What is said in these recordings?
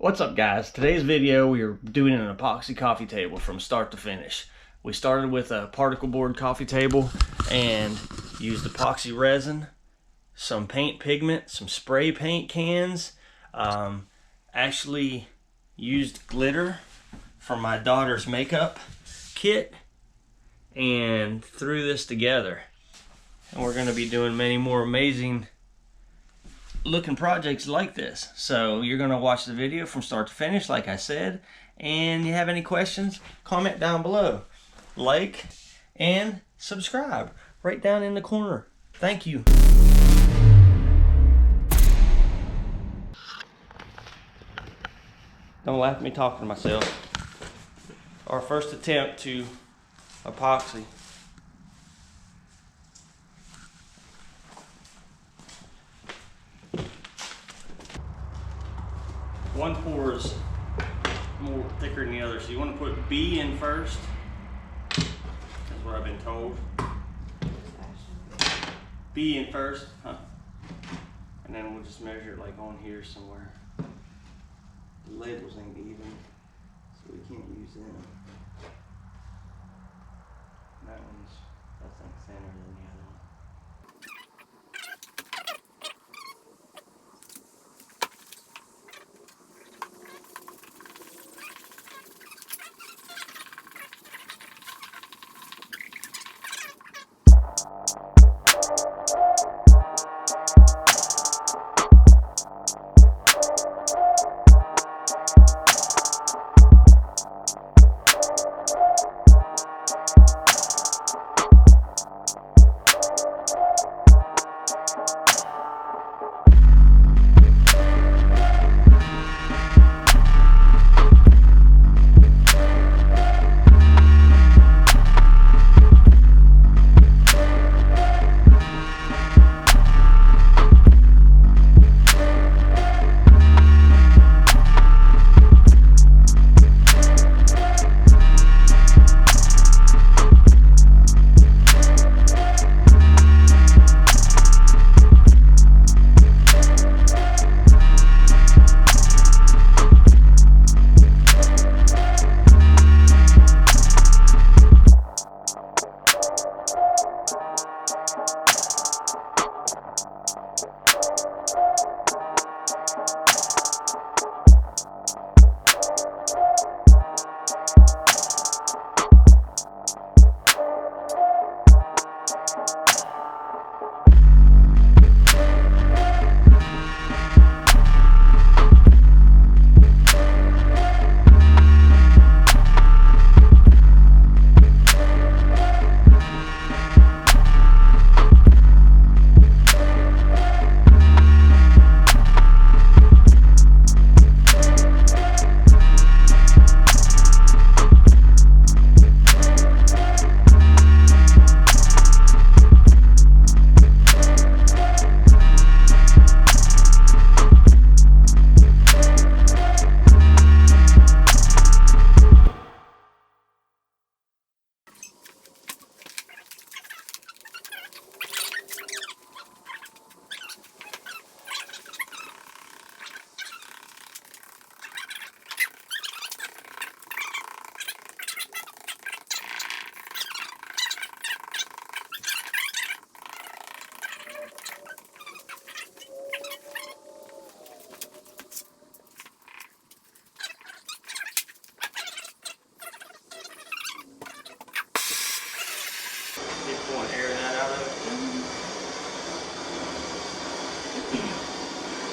What's up, guys? Today's video we are doing an epoxy coffee table from start to finish. We started with a particle board coffee table and used epoxy resin, some paint pigment, some spray paint cans, actually used glitter from my daughter's makeup kit, and threw this together. And we're going to be doing many more amazing looking projects like this. So you're going to watch the video from start to finish, like I said, and you have any questions, comment down below. Like and subscribe right down in the corner. Thank you. Don't laugh at me talking to myself. Our first attempt to epoxy. One pour is more thicker than the other, so you want to put B in first. That's what I've been told. B in first, huh? And then we'll just measure it like on here somewhere. The labels ain't even, so we can't use them. That one's, I think, thinner than the other one. Pulling air that out of it.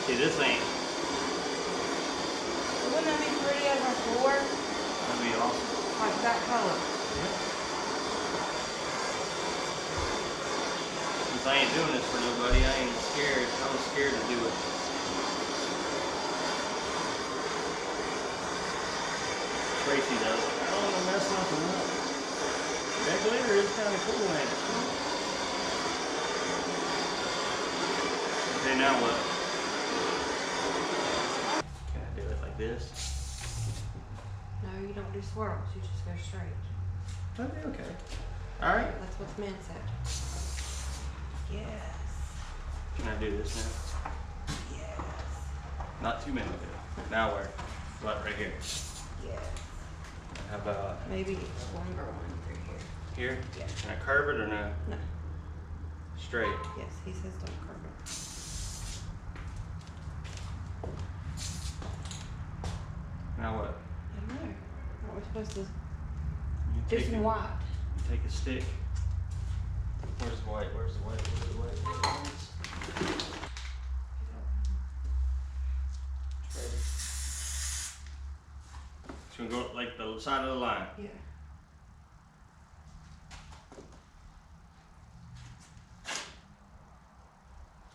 See, this ain't. Wouldn't that be pretty as our floor? That'd be awesome. Like that color. Since I ain't doing this for nobody, I ain't scared. I was scared to do it. Tracy does. I don't want to mess nothing up. That glitter is kind of cool, ain't it? Okay, now what? Can I do it like this? No, you don't do swirls. You just go straight. That'd be okay. Alright. That's what's meant said. Yes. Can I do this now? Yes. Not too many though. Now where? What, right here? Yeah. How about Maybe a longer one through here. here? Yeah. Can I curve it or no? No. Straight. Yes, he says don't curve it. Now what? I don't know. Aren't we supposed to You do take some it- white? You take a stick. Where's the white? Where's the white? Where's the white? Ready. It's gonna go like the side of the line. Yeah.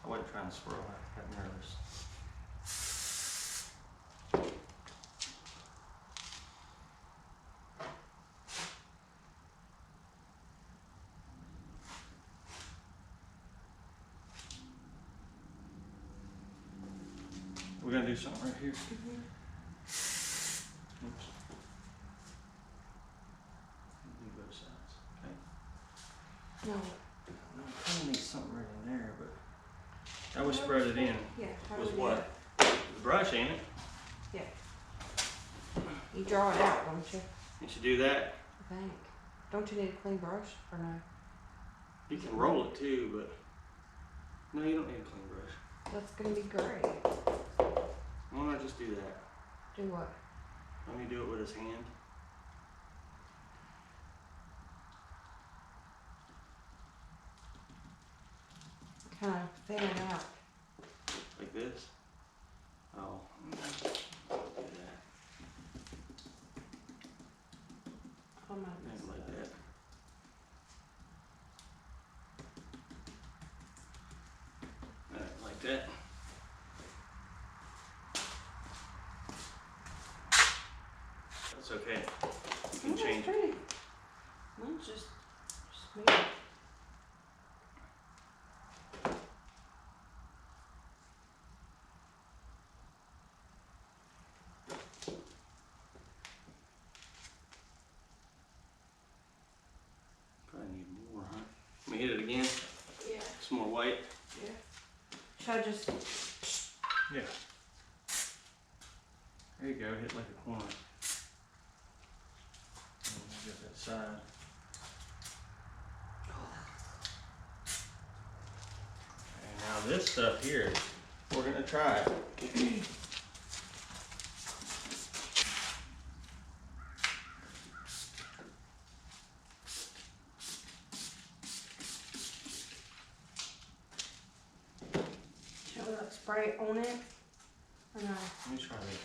I wasn't trying to swirl. I got nervous. We're gonna do something right here. Oops. Do both sides. Okay. No. I kind of need something right in there, but that would spread it in. Yeah. how Was do we do what? that? The brush, ain't it? Yeah. You draw it out, don't you? You should do that. I think. Don't you need a clean brush or no? You can roll it too, but no, you don't need a clean brush. That's gonna be great. Why don't I just do that? Do what? Let me do it with his hand. Kind of thin it out. Like this? Oh, do that. I might mess Maybe like it up. that. Like that. That's okay. You can Oh, change that's it. pretty. Mine's just smooth. Probably need more, huh? Let me hit it again. Yeah. Some more white. Yeah. Should I just? Yeah. There you go. Hit like a corner. And we'll get that side. And now this stuff here, we're gonna try it. Should we like spray it on it? Or no? Let me try this.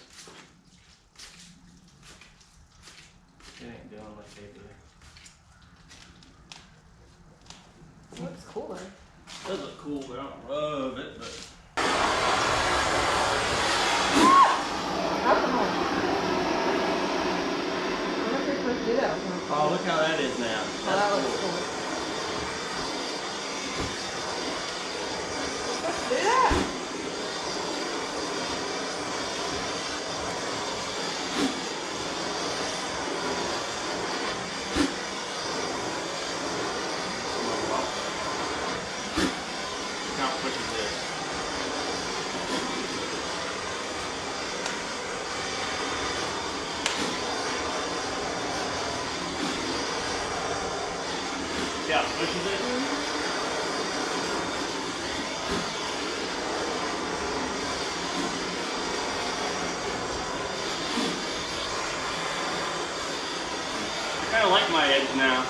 It ain't doing like they do. It looks cooler. Does look cool, but I don't love it. But Alcohol. I wonder if you're supposed to do that with alcohol. oh, look how that is now. Oh, that That's looks cool. cool. You're supposed to do that? How quick is this? See how it pushes it? I kind of like my edge now.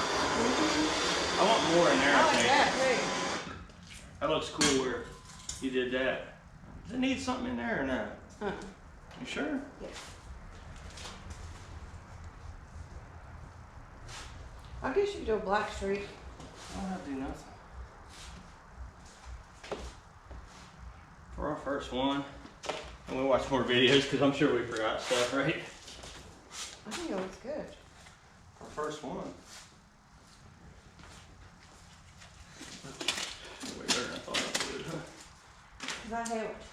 I want more in there, I I like think. that too. That looks cool where you did that. Does it need something in there or not? You sure? Yeah. I guess you could do a black streak. I don't have to do nothing. For our first one, and we'll watch more videos because I'm sure we forgot stuff, right? I think it looks good. Our first one. Way better than I thought it would, huh? Cause I helped.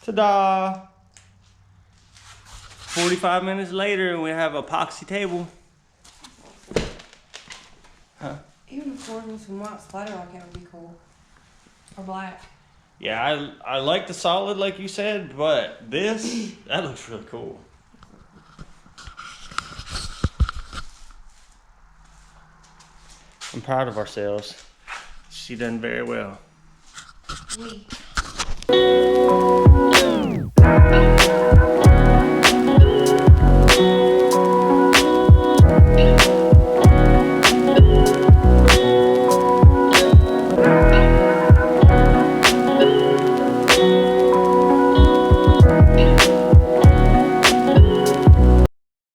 Ta-da! 45 minutes later and we have an epoxy table. Huh? Even pouring some white splatter like that would be cool. or black. Yeah, I like the solid like you said, but this, that looks really cool. I'm proud of ourselves. She done very well. We.